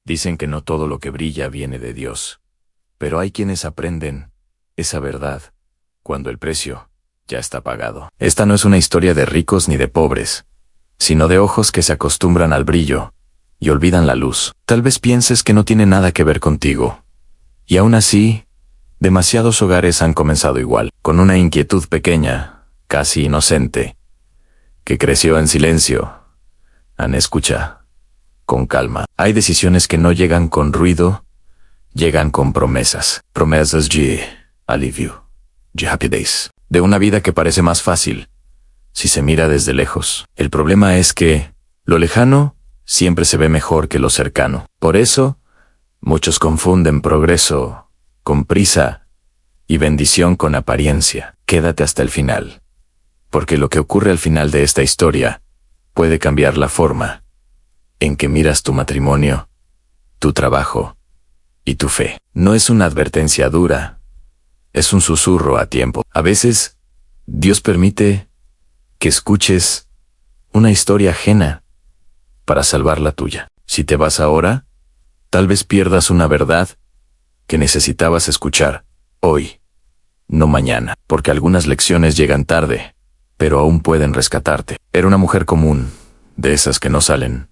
Dicen que no todo lo que brilla viene de Dios, pero hay quienes aprenden esa verdad cuando el precio ya está pagado. Esta no es una historia de ricos ni de pobres, sino de ojos que se acostumbran al brillo y olvidan la luz. Tal vez pienses que no tiene nada que ver contigo, y aún así, demasiados hogares han comenzado igual, con una inquietud pequeña, casi inocente, que creció en silencio. Escucha, con calma. Hay decisiones que no llegan con ruido, llegan con promesas. Promesas de alivio, de happy days, de una vida que parece más fácil si se mira desde lejos. El problema es que lo lejano siempre se ve mejor que lo cercano. Por eso, muchos confunden progreso con prisa y bendición con apariencia. Quédate hasta el final, porque lo que ocurre al final de esta historia puede cambiar la forma en que miras tu matrimonio, tu trabajo y tu fe. No es una advertencia dura, es un susurro a tiempo. A veces, Dios permite que escuches una historia ajena para salvar la tuya. Si te vas ahora, tal vez pierdas una verdad que necesitabas escuchar hoy, no mañana, porque algunas lecciones llegan tarde, pero aún pueden rescatarte. Era una mujer común, de esas que no salen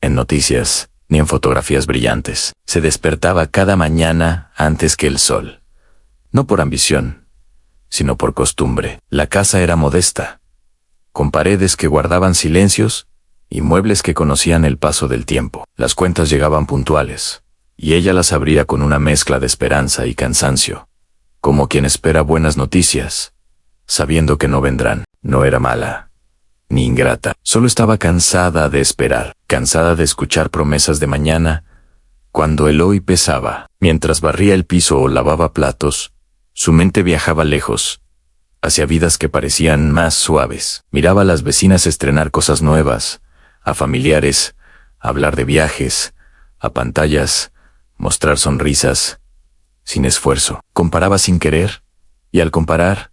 en noticias ni en fotografías brillantes. Se despertaba cada mañana antes que el sol. No por ambición, sino por costumbre. La casa era modesta, con paredes que guardaban silencios y muebles que conocían el paso del tiempo. Las cuentas llegaban puntuales, y ella las abría con una mezcla de esperanza y cansancio, como quien espera buenas noticias, sabiendo que no vendrán. No era mala ni ingrata, solo estaba cansada de esperar, cansada de escuchar promesas de mañana, cuando el hoy pesaba. Mientras barría el piso o lavaba platos, su mente viajaba lejos, hacia vidas que parecían más suaves. Miraba a las vecinas estrenar cosas nuevas, a familiares hablar de viajes, a pantallas mostrar sonrisas, sin esfuerzo. Comparaba sin querer, y al comparar,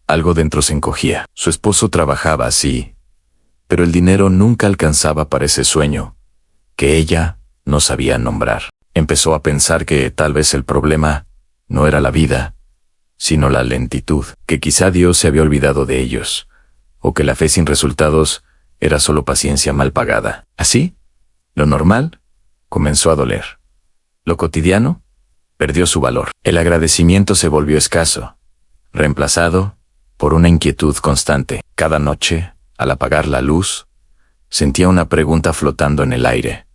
algo dentro se encogía. Su esposo trabajaba así, pero el dinero nunca alcanzaba para ese sueño que ella no sabía nombrar. Empezó a pensar que tal vez el problema no era la vida, sino la lentitud, que quizá Dios se había olvidado de ellos, o que la fe sin resultados era solo paciencia mal pagada. Así, lo normal comenzó a doler. Lo cotidiano perdió su valor. El agradecimiento se volvió escaso, reemplazado por una inquietud constante. Cada noche, al apagar la luz, sentía una pregunta flotando en el aire.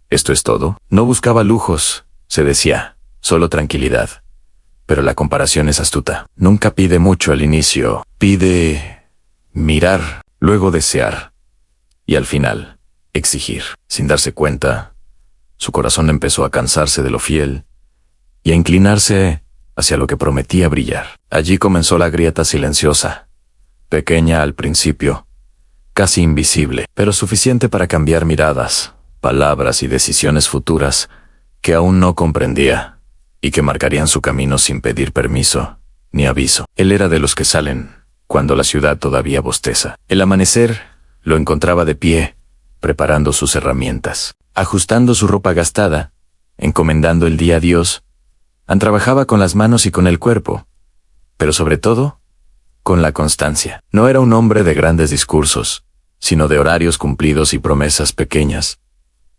¿Esto es todo? No buscaba lujos, se decía, solo tranquilidad. Pero la comparación es astuta. Nunca pide mucho al inicio, pide mirar, luego desear, y al final, exigir. Sin darse cuenta, su corazón empezó a cansarse de lo fiel y a inclinarse hacia lo que prometía brillar. Allí comenzó la grieta silenciosa, pequeña al principio, casi invisible, pero suficiente para cambiar miradas, palabras y decisiones futuras que aún no comprendía y que marcarían su camino sin pedir permiso ni aviso. Él era de los que salen cuando la ciudad todavía bosteza. El amanecer lo encontraba de pie, preparando sus herramientas, ajustando su ropa gastada, encomendando el día a Dios. Trabajaba con las manos y con el cuerpo, pero sobre todo, con la constancia. No era un hombre de grandes discursos, sino de horarios cumplidos y promesas pequeñas,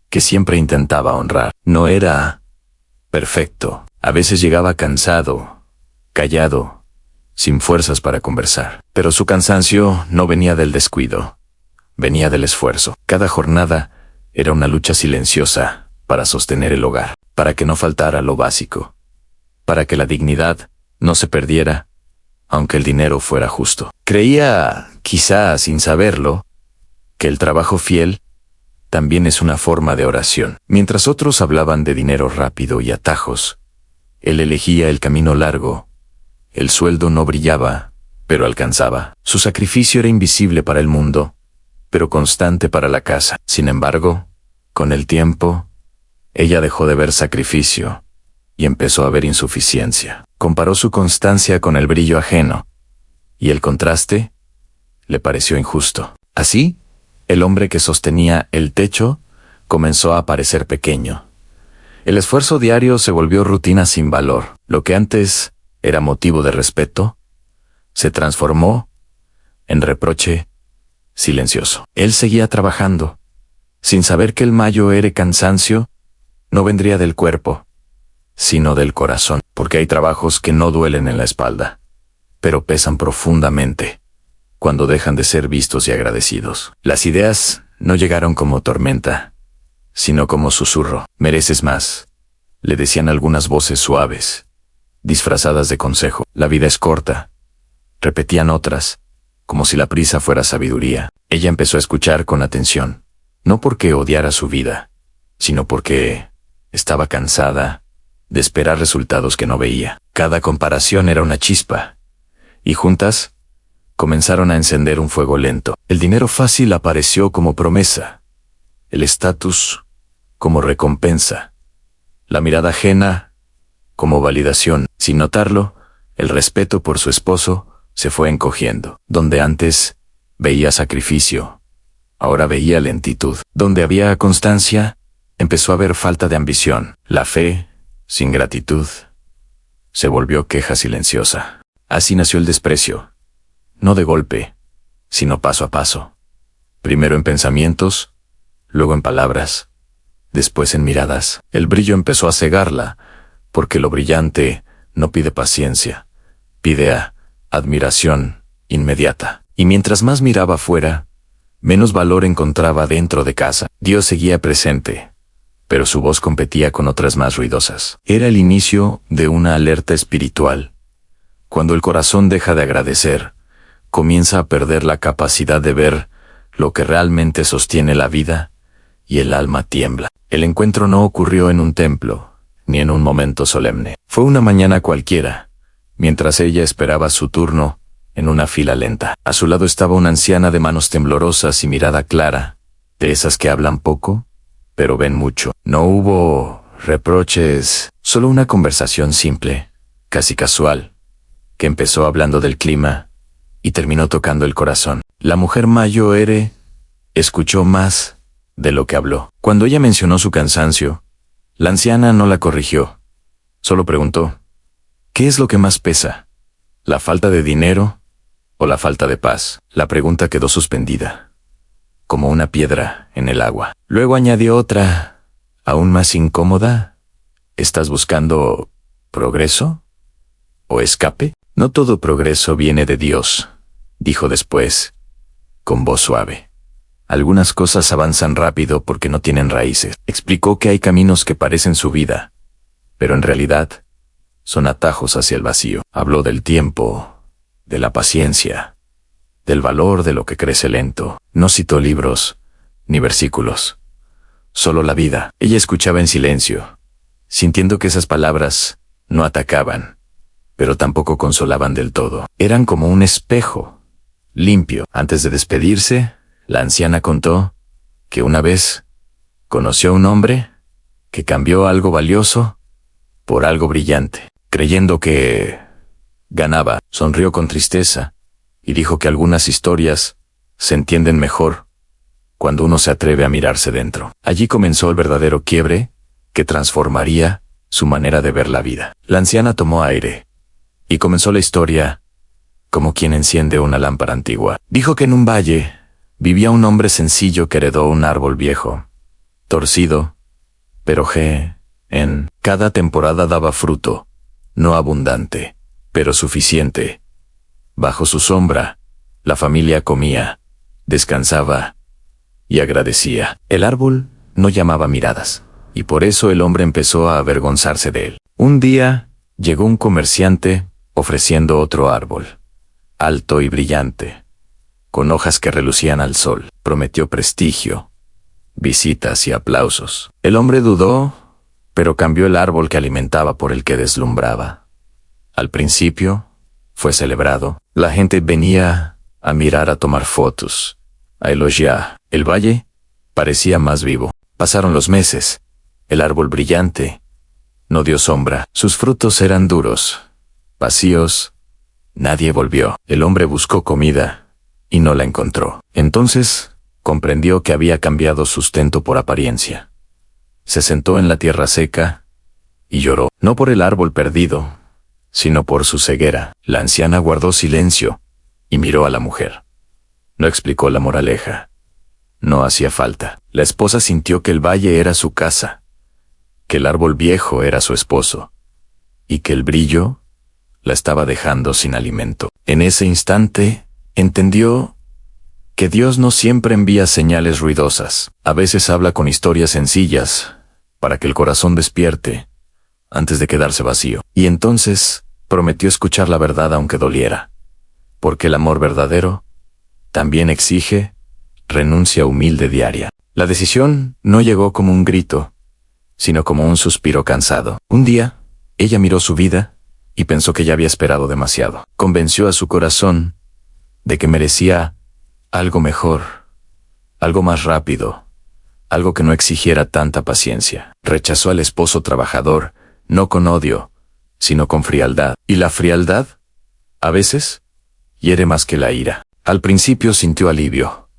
que siempre intentaba honrar. No era perfecto. A veces llegaba cansado, callado, sin fuerzas para conversar. Pero su cansancio no venía del descuido, venía del esfuerzo. Cada jornada era una lucha silenciosa para sostener el hogar, para que no faltara lo básico, para que la dignidad no se perdiera, aunque el dinero fuera justo. Creía, quizá sin saberlo, que el trabajo fiel también es una forma de oración. Mientras otros hablaban de dinero rápido y atajos, él elegía el camino largo. El sueldo no brillaba, pero alcanzaba. Su sacrificio era invisible para el mundo, pero constante para la casa. Sin embargo, con el tiempo, ella dejó de ver sacrificio y empezó a ver insuficiencia. Comparó su constancia con el brillo ajeno, y el contraste le pareció injusto. Así, el hombre que sostenía el techo comenzó a parecer pequeño, El esfuerzo diario se volvió rutina sin valor. Lo que antes era motivo de respeto, se transformó en reproche silencioso. Él seguía trabajando, sin saber que el mayor cansancio no vendría del cuerpo, sino del corazón, porque hay trabajos que no duelen en la espalda, pero pesan profundamente cuando dejan de ser vistos y agradecidos. Las ideas no llegaron como tormenta, sino como susurro. Mereces más, le decían algunas voces suaves, disfrazadas de consejo. La vida es corta, repetían otras, como si la prisa fuera sabiduría. Ella empezó a escuchar con atención, no porque odiara su vida, sino porque estaba cansada de esperar resultados que no veía. Cada comparación era una chispa, y juntas comenzaron a encender un fuego lento. El dinero fácil apareció como promesa, el estatus como recompensa, la mirada ajena como validación. Sin notarlo, el respeto por su esposo se fue encogiendo. Donde antes veía sacrificio, ahora veía lentitud. Donde había constancia, empezó a haber falta de ambición. La fe, sin gratitud, se volvió queja silenciosa. Así nació el desprecio, no de golpe, sino paso a paso. Primero en pensamientos, luego en palabras, después en miradas. El brillo empezó a cegarla, porque lo brillante no pide paciencia, pide admiración inmediata. Y mientras más miraba afuera, menos valor encontraba dentro de casa. Dios seguía presente, pero su voz competía con otras más ruidosas. Era el inicio de una alerta espiritual. Cuando el corazón deja de agradecer, comienza a perder la capacidad de ver lo que realmente sostiene la vida, y el alma tiembla. El encuentro no ocurrió en un templo, ni en un momento solemne. Fue una mañana cualquiera, mientras ella esperaba su turno en una fila lenta. A su lado estaba una anciana de manos temblorosas y mirada clara, de esas que hablan poco, pero ven mucho. No hubo reproches, solo una conversación simple, casi casual, que empezó hablando del clima y terminó tocando el corazón. La mujer mayor escuchó más de lo que habló. Cuando ella mencionó su cansancio, la anciana no la corrigió, solo preguntó, ¿qué es lo que más pesa? ¿La falta de dinero o la falta de paz? La pregunta quedó suspendida, como una piedra en el agua. Luego añadió otra, aún más incómoda, ¿estás buscando progreso o escape? No todo progreso viene de Dios, dijo después, con voz suave. Algunas cosas avanzan rápido porque no tienen raíces. Explicó que hay caminos que parecen su vida, pero en realidad son atajos hacia el vacío. Habló del tiempo, de la paciencia, del valor de lo que crece lento. No citó libros, ni versículos, solo la vida. Ella escuchaba en silencio, sintiendo que esas palabras no atacaban, pero tampoco consolaban del todo. Eran como un espejo, limpio. Antes de despedirse, la anciana contó que una vez conoció a un hombre que cambió algo valioso por algo brillante, creyendo que ganaba. Sonrió con tristeza y dijo que algunas historias se entienden mejor cuando uno se atreve a mirarse dentro. Allí comenzó el verdadero quiebre que transformaría su manera de ver la vida. La anciana tomó aire y comenzó la historia como quien enciende una lámpara antigua. Dijo que en un valle vivía un hombre sencillo que heredó un árbol viejo, torcido, pero en cada temporada daba fruto, no abundante, pero suficiente. Bajo su sombra, la familia comía, descansaba y agradecía. El árbol no llamaba miradas, y por eso el hombre empezó a avergonzarse de él. Un día llegó un comerciante ofreciendo otro árbol, alto y brillante, con hojas que relucían al sol. Prometió prestigio, visitas y aplausos. El hombre dudó, pero cambió el árbol que alimentaba por el que deslumbraba. Al principio, fue celebrado. La gente venía a mirar, a tomar fotos, a elogiar. El valle parecía más vivo. Pasaron los meses. El árbol brillante no dio sombra. Sus frutos eran duros, vacíos. Nadie volvió. El hombre buscó comida y no la encontró. Entonces comprendió que había cambiado sustento por apariencia. Se sentó en la tierra seca y lloró, no por el árbol perdido, sino por su ceguera. La anciana guardó silencio y miró a la mujer. No explicó la moraleja. No hacía falta. La esposa sintió que el valle era su casa, que el árbol viejo era su esposo, y que el brillo la estaba dejando sin alimento. En ese instante, entendió que Dios no siempre envía señales ruidosas. A veces habla con historias sencillas, para que el corazón despierte, antes de quedarse vacío. Y entonces, prometió escuchar la verdad aunque doliera. Porque el amor verdadero también exige renuncia humilde diaria. La decisión no llegó como un grito, sino como un suspiro cansado. Un día, ella miró su vida y pensó que ya había esperado demasiado. Convenció a su corazón de que merecía algo mejor, algo más rápido, algo que no exigiera tanta paciencia. Rechazó al esposo trabajador, no con odio, sino con frialdad. Y la frialdad, a veces, hiere más que la ira. Al principio sintió alivio,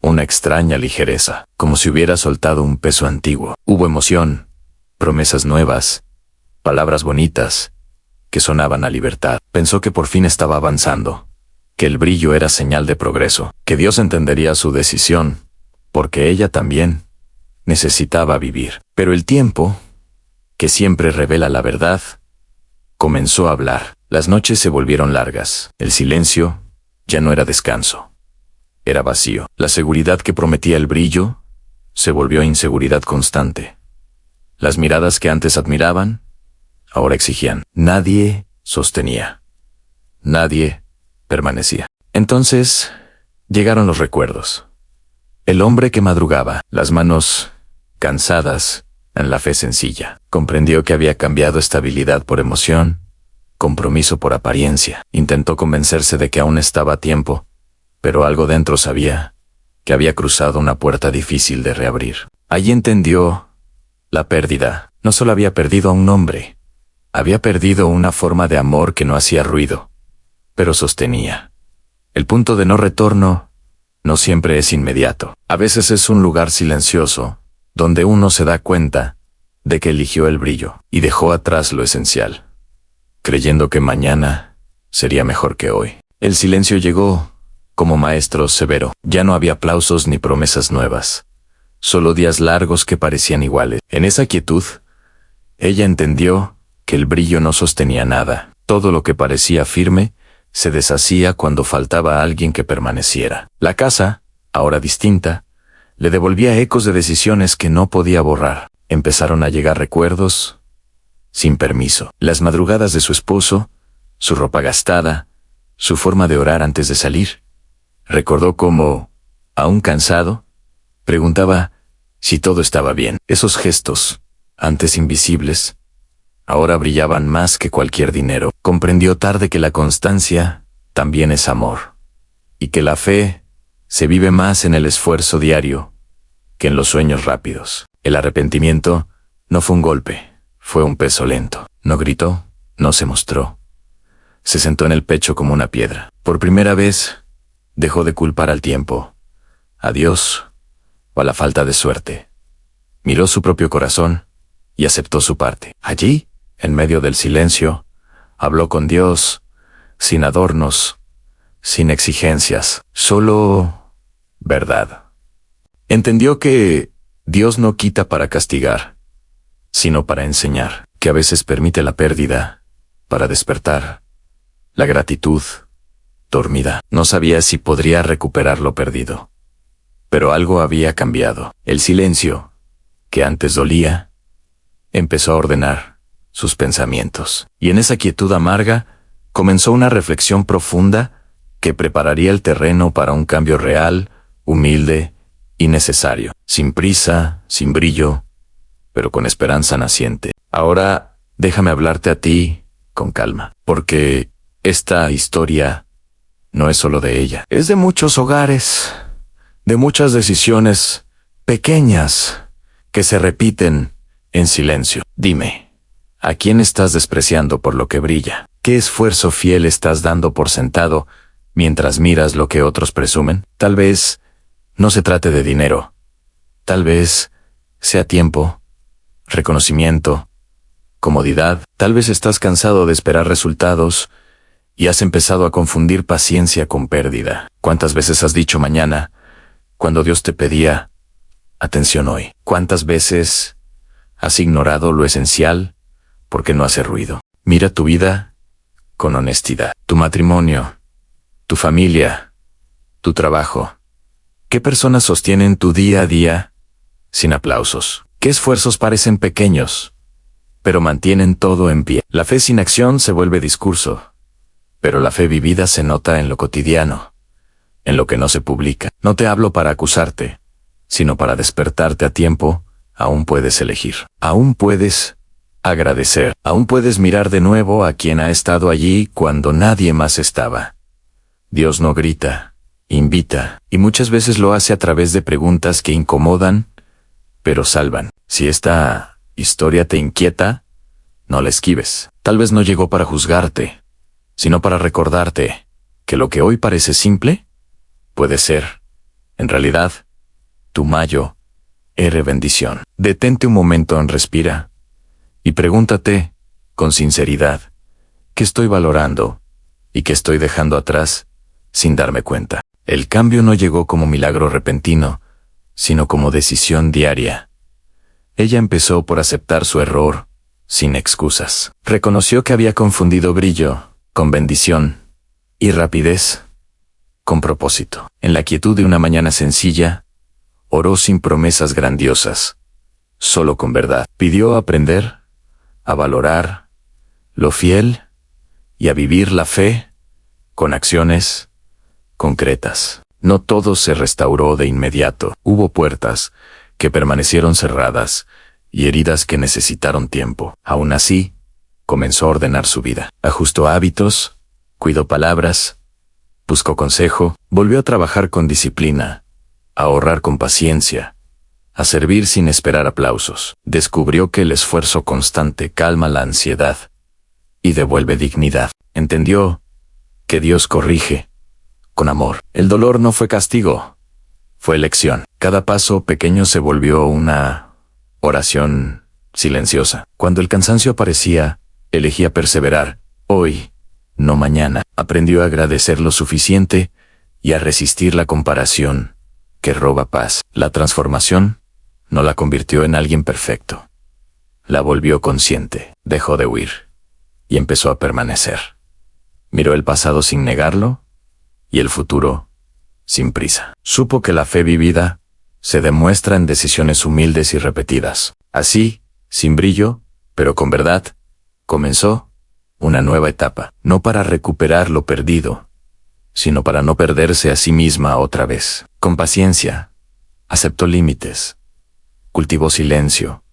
una extraña ligereza, como si hubiera soltado un peso antiguo. Hubo emoción, promesas nuevas, palabras bonitas, que sonaban a libertad. Pensó que por fin estaba avanzando, que el brillo era señal de progreso, que Dios entendería su decisión, porque ella también necesitaba vivir. Pero el tiempo, que siempre revela la verdad, comenzó a hablar. Las noches se volvieron largas. El silencio ya no era descanso. Era vacío. La seguridad que prometía el brillo se volvió inseguridad constante. Las miradas que antes admiraban, ahora exigían. Nadie sostenía. Nadie permanecía. Entonces, llegaron los recuerdos. El hombre que madrugaba, las manos cansadas en la fe sencilla. Comprendió que había cambiado estabilidad por emoción, compromiso por apariencia. Intentó convencerse de que aún estaba a tiempo, pero algo dentro sabía que había cruzado una puerta difícil de reabrir. Allí entendió la pérdida. No solo había perdido a un hombre, había perdido una forma de amor que no hacía ruido, pero sostenía. El punto de no retorno no siempre es inmediato. A veces es un lugar silencioso, donde uno se da cuenta de que eligió el brillo y dejó atrás lo esencial, creyendo que mañana sería mejor que hoy. El silencio llegó como maestro severo. Ya no había aplausos ni promesas nuevas, solo días largos que parecían iguales. En esa quietud, ella entendió que el brillo no sostenía nada. Todo lo que parecía firme se deshacía cuando faltaba alguien que permaneciera. La casa, ahora distinta, le devolvía ecos de decisiones que no podía borrar. Empezaron a llegar recuerdos sin permiso. Las madrugadas de su esposo, su ropa gastada, su forma de orar antes de salir. Recordó cómo, aún cansado, preguntaba si todo estaba bien. Esos gestos, antes invisibles, ahora brillaban más que cualquier dinero. Comprendió tarde que la constancia también es amor, y que la fe se vive más en el esfuerzo diario que en los sueños rápidos. El arrepentimiento no fue un golpe, fue un peso lento. No gritó, no se mostró. Se sentó en el pecho como una piedra. Por primera vez, dejó de culpar al tiempo, a Dios o a la falta de suerte. Miró su propio corazón y aceptó su parte. Allí, en medio del silencio, habló con Dios, sin adornos, sin exigencias, solo verdad. Entendió que Dios no quita para castigar, sino para enseñar, que a veces permite la pérdida para despertar. La gratitud, dormida, no sabía si podría recuperar lo perdido. Pero algo había cambiado. El silencio, que antes dolía, empezó a ordenar sus pensamientos. Y en esa quietud amarga, comenzó una reflexión profunda que prepararía el terreno para un cambio real, humilde y necesario. Sin prisa, sin brillo, pero con esperanza naciente. Ahora, déjame hablarte a ti con calma, porque esta historia no es solo de ella. Es de muchos hogares, de muchas decisiones pequeñas que se repiten en silencio. Dime, ¿a quién estás despreciando por lo que brilla? ¿Qué esfuerzo fiel estás dando por sentado mientras miras lo que otros presumen? Tal vez no se trate de dinero. Tal vez sea tiempo, reconocimiento, comodidad. Tal vez estás cansado de esperar resultados y has empezado a confundir paciencia con pérdida. ¿Cuántas veces has dicho mañana cuando Dios te pedía atención hoy? ¿Cuántas veces has ignorado lo esencial porque no hace ruido? Mira tu vida con honestidad. Tu matrimonio, tu familia, tu trabajo. ¿Qué personas sostienen tu día a día sin aplausos? ¿Qué esfuerzos parecen pequeños, pero mantienen todo en pie? La fe sin acción se vuelve discurso, pero la fe vivida se nota en lo cotidiano, en lo que no se publica. No te hablo para acusarte, sino para despertarte a tiempo. Aún puedes elegir, aún puedes agradecer, aún puedes mirar de nuevo a quien ha estado allí cuando nadie más estaba. Dios no grita, invita, y muchas veces lo hace a través de preguntas que incomodan, pero salvan. Si esta historia te inquieta, no la esquives. Tal vez no llegó para juzgarte, sino para recordarte que lo que hoy parece simple, puede ser, en realidad, tu mayo, bendición. Detente un momento en respira y pregúntate, con sinceridad, ¿qué estoy valorando y qué estoy dejando atrás sin darme cuenta? El cambio no llegó como milagro repentino, sino como decisión diaria. Ella empezó por aceptar su error, sin excusas. Reconoció que había confundido brillo con bendición y rapidez con propósito. En la quietud de una mañana sencilla, oró sin promesas grandiosas, solo con verdad. Pidió aprender a valorar lo fiel y a vivir la fe con acciones concretas. No todo se restauró de inmediato. Hubo puertas que permanecieron cerradas y heridas que necesitaron tiempo. Aún así, comenzó a ordenar su vida. Ajustó hábitos, cuidó palabras, buscó consejo, volvió a trabajar con disciplina, a ahorrar con paciencia, a servir sin esperar aplausos. Descubrió que el esfuerzo constante calma la ansiedad y devuelve dignidad. Entendió que Dios corrige con amor. El dolor no fue castigo, fue elección. Cada paso pequeño se volvió una oración silenciosa. Cuando el cansancio aparecía, elegía perseverar, hoy, no mañana. Aprendió a agradecer lo suficiente y a resistir la comparación que roba paz. La transformación no la convirtió en alguien perfecto. La volvió consciente, dejó de huir y empezó a permanecer. Miró el pasado sin negarlo y el futuro sin prisa. Supo que la fe vivida se demuestra en decisiones humildes y repetidas. Así, sin brillo, pero con verdad, comenzó una nueva etapa, no para recuperar lo perdido, sino para no perderse a sí misma otra vez. Con paciencia, aceptó límites, cultivó silencio,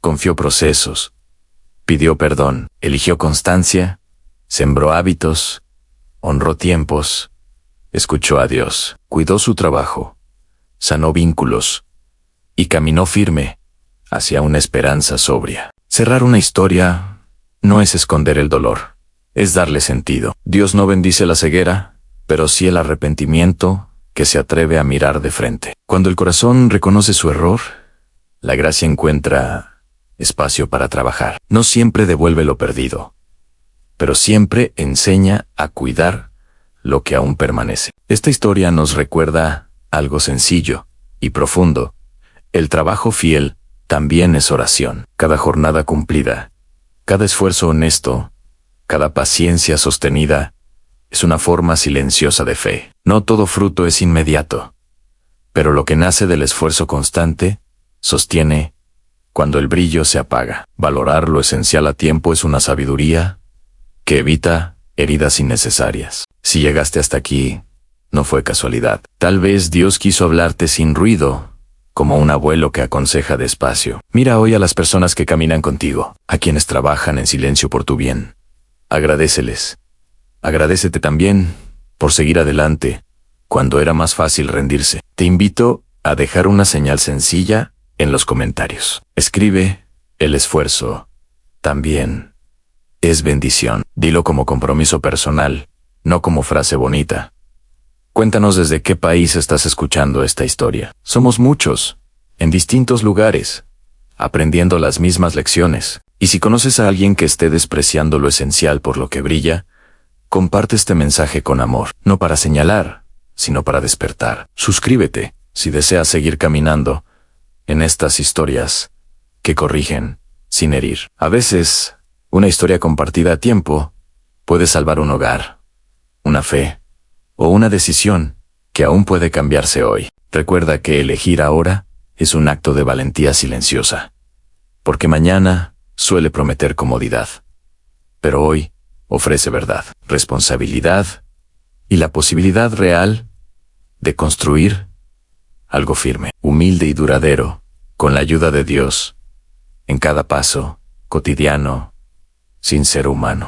confió procesos, pidió perdón, eligió constancia, sembró hábitos, honró tiempos, escuchó a Dios, cuidó su trabajo, sanó vínculos y caminó firme hacia una esperanza sobria. Cerrar una historia no es esconder el dolor, es darle sentido. Dios no bendice la ceguera, pero sí el arrepentimiento que se atreve a mirar de frente. Cuando el corazón reconoce su error, la gracia encuentra espacio para trabajar. No siempre devuelve lo perdido, pero siempre enseña a cuidar lo que aún permanece. Esta historia nos recuerda algo sencillo y profundo. El trabajo fiel también es oración. Cada jornada cumplida, cada esfuerzo honesto, cada paciencia sostenida, es una forma silenciosa de fe. No todo fruto es inmediato, pero lo que nace del esfuerzo constante, sostiene cuando el brillo se apaga. Valorar lo esencial a tiempo es una sabiduría que evita heridas innecesarias. Si llegaste hasta aquí, no fue casualidad. Tal vez Dios quiso hablarte sin ruido, como un abuelo que aconseja despacio. Mira hoy a las personas que caminan contigo, a quienes trabajan en silencio por tu bien. Agradéceles. Agradécete también por seguir adelante cuando era más fácil rendirse. Te invito a dejar una señal sencilla en los comentarios. Escribe, el esfuerzo también es bendición. Dilo como compromiso personal, no como frase bonita. Cuéntanos desde qué país estás escuchando esta historia. Somos muchos, en distintos lugares, aprendiendo las mismas lecciones. Y si conoces a alguien que esté despreciando lo esencial por lo que brilla, comparte este mensaje con amor, no para señalar, sino para despertar. Suscríbete si deseas seguir caminando en estas historias que corrigen sin herir. A veces, una historia compartida a tiempo puede salvar un hogar, una fe o una decisión que aún puede cambiarse hoy. Recuerda que elegir ahora es un acto de valentía silenciosa, porque mañana suele prometer comodidad, pero hoy ofrece verdad, responsabilidad y la posibilidad real de construir algo firme, humilde y duradero, con la ayuda de Dios, en cada paso cotidiano, sin ser humano.